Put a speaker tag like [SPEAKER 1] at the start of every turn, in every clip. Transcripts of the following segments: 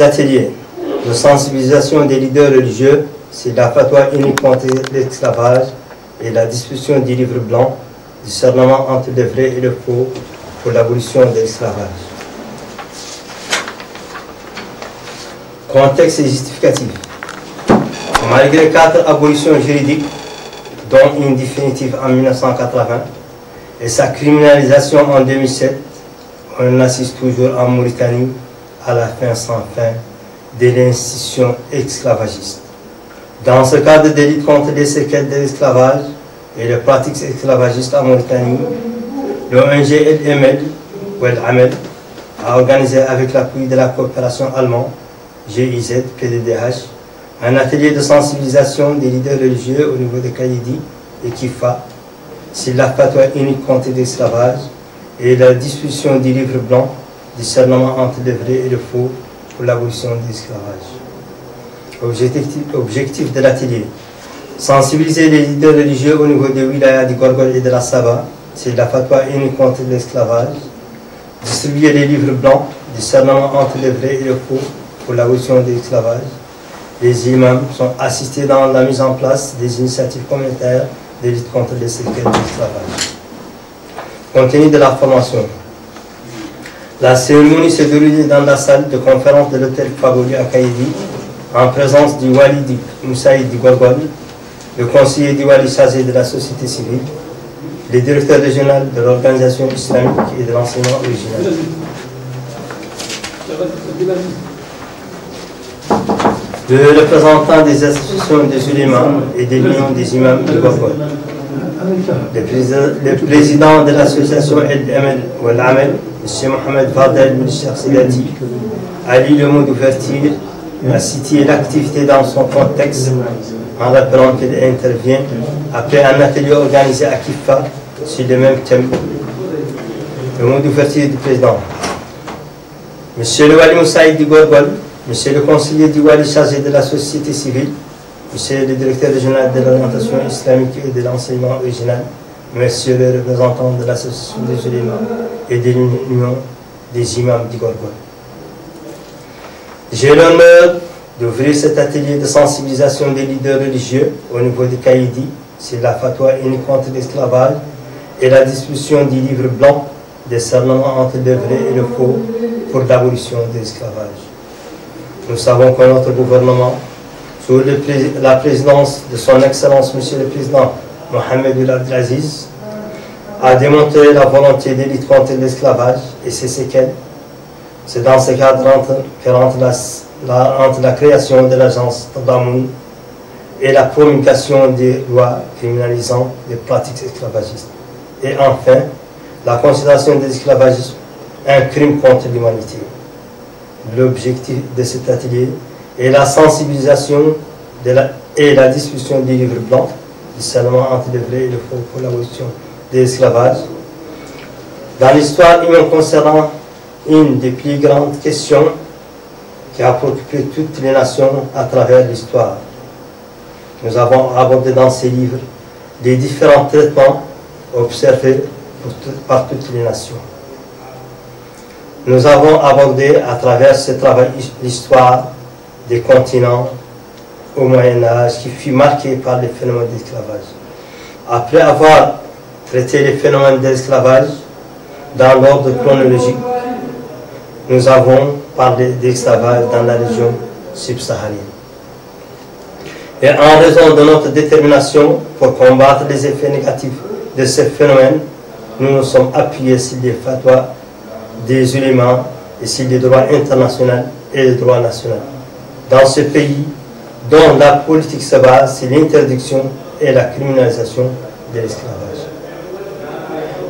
[SPEAKER 1] d'atelier de sensibilisation des leaders religieux, c'est la fatwa unique contre l'esclavage et la distribution du livre blanc, discernement entre le vrai et le faux pour l'abolition de l'esclavage. Contexte et justificatif. Malgré 4 abolitions juridiques, dont une définitive en 1980 et sa criminalisation en 2007, on assiste toujours en Mauritanie à la fin sans fin de l'institution esclavagiste. Dans ce cadre de lutte contre les séquelles de l'esclavage et les pratiques esclavagistes en Mauritanie, l'ONG El Amel a organisé avec l'appui de la coopération allemande GIZ PDDH un atelier de sensibilisation des leaders religieux au niveau de Kaïdi et Kifa sur la fatwa unique contre l'esclavage et la distribution du livre blanc, discernement entre le vrai et le faux pour l'abolition de l'esclavage. Objectif de l'atelier: sensibiliser les leaders religieux au niveau des wilayas du Gorgol et de la Saba sur la fatwa unique contre l'esclavage, distribuer les livres blancs, discernement entre le vrai et le faux pour l'abolition de l'esclavage. Les imams sont assistés dans la mise en place des initiatives communautaires de lutte contre les séquelles de l'esclavage. Contenu de la formation. La cérémonie s'est déroulée dans la salle de conférence de l'hôtel Faboli à Kaïdi, en présence du Wali Moussaïd du Gorgol, le conseiller du Wali chargé de la société civile, le directeur régional de l'organisation islamique et de l'enseignement original. Le représentant des associations des ulémas et de l'union des imams de Gorgol. Le président de l'association El Amel, M. Mohamed Fadel Sidati, a lu le mot d'ouverture, a cité l'activité dans son contexte en rappelant qu'elle intervient après un atelier organisé à Kifa sur le même thème. Le mot d'ouverture du président. Monsieur le Wali Moussaïd du Gorgol, Monsieur le conseiller du Wali chargé de la société civile, Monsieur le directeur régional de l'orientation islamique et de l'enseignement original, Monsieur le représentant de l'association des ulémas et de l'union des imams du Gorgol. J'ai l'honneur d'ouvrir cet atelier de sensibilisation des leaders religieux au niveau de Kaïdi sur la fatwa unique contre l'esclavage et la distribution du livre blanc, discernement entre le vrai et le faux pour l'abolition de l'esclavage. Nous savons que notre gouvernement, sous la présidence de son Excellence, Monsieur le Président Mohamed Abdelaziz, a démontré la volonté de lutte contre l'esclavage et ses séquelles. C'est dans ce cadre entre la création de l'agence Tadamoun et la promulgation des lois criminalisant les pratiques esclavagistes. Et enfin, la considération de l'esclavagisme un crime contre l'humanité. L'objectif de cet atelier est la sensibilisation et la discussion du livre blanc, discernement entre le vrai et le faux pour l'abolition de l'esclavage. Dans l'histoire humaine concernant une des plus grandes questions qui a préoccupé toutes les nations à travers l'histoire. Nous avons abordé dans ces livres les différents traitements observés par toutes les nations. Nous avons abordé à travers ce travail l'histoire des continents au Moyen-Âge qui fut marqué par les phénomènes d'esclavage. Après avoir traité les phénomènes d'esclavage dans l'ordre chronologique, nous avons parlé d'esclavage dans la région subsaharienne. Et en raison de notre détermination pour combattre les effets négatifs de ces phénomènes, nous nous sommes appuyés sur les fatwas des ulémas et sur les droits internationaux et les droits nationaux. Dans ce pays dont la politique se base sur l'interdiction et la criminalisation de l'esclavage.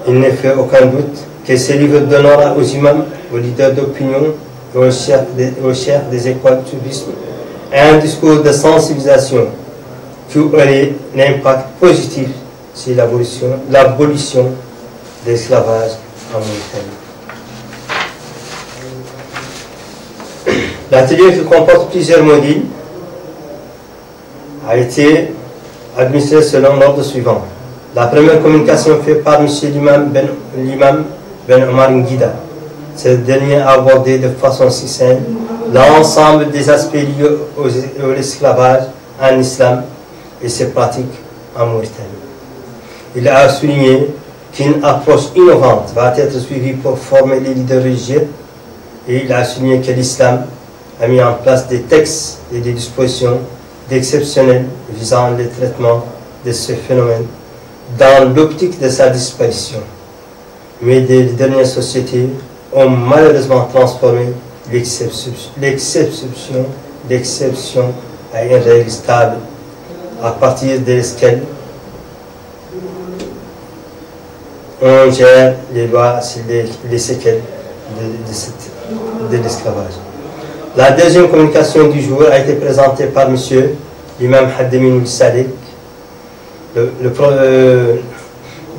[SPEAKER 1] Il ne fait aucun doute que ce livre donnera aux imams, aux leaders d'opinion et aux chefs des écoles de tourisme un discours de sensibilisation qui aurait un impact positif sur l'abolition de l'esclavage en Mauritanie. L'atelier qui comporte plusieurs modules a été administré selon l'ordre suivant. La première communication faite par M. l'imam Ben Omar Nguida, Ce dernier a abordé de façon succincte l'ensemble des aspects liés à l'esclavage en islam et ses pratiques en Mauritanie. Il a souligné qu'une approche innovante va être suivie pour former les leaders religieux, et il a souligné que l'islam a mis en place des textes et des dispositions d'exceptionnels visant le traitement de ce phénomène dans l'optique de sa disparition. Mais les dernières sociétés ont malheureusement transformé l'exception à une règle stable à partir de laquelle on gère les lois sur les séquelles de l'esclavage. La deuxième communication du jour a été présentée par M. l'imam Haddemine Salek. Il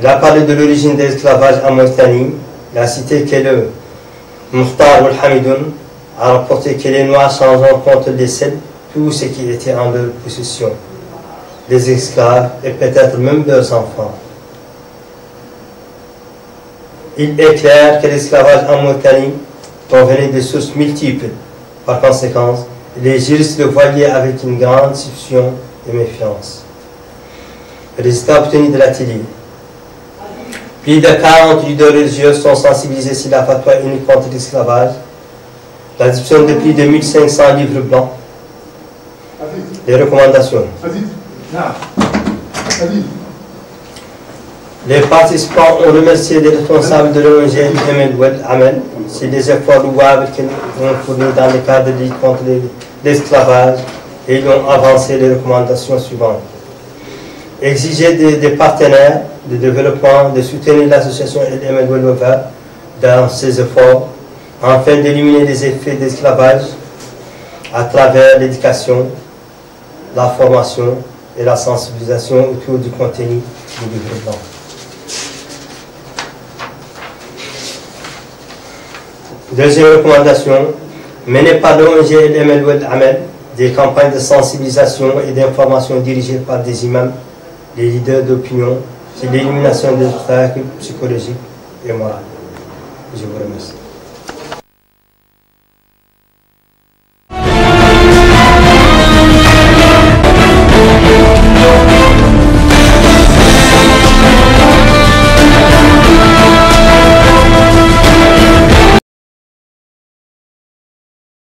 [SPEAKER 1] a parlé de l'origine de l'esclavage en Mauritanie. Il a cité que le Mukhtar al-Hamidoun a rapporté que les Noirs changeant contre les Celtes tout ce qui était en leur possession, les esclaves et peut-être même leurs enfants. Il est clair que l'esclavage en Mauritanie provenait de sources multiples. Par conséquent, les juristes le voyaient avec une grande suspicion et méfiance. Résultat obtenu de l'atelier. Plus de 40 leaders religieux sont sensibilisés sur la fatwa unique contre l'esclavage, l'adoption de plus de 1500 livres blancs, les recommandations. Les participants ont remercié les responsables de l'ONG Amel sur les efforts louables qu'ils ont fournis dans le cadre de lutte contre l'esclavage, et ils ont avancé les recommandations suivantes. Exiger des partenaires de développement de soutenir l'association Amel dans ses efforts afin d'éliminer les effets d'esclavage à travers l'éducation, la formation et la sensibilisation autour du contenu du livre blanc. Deuxième recommandation, menée par l'ONG Amel, des campagnes de sensibilisation et d'information dirigées par des imams, les leaders d'opinion, sur l'élimination des obstacles psychologiques et moraux. Je vous remercie.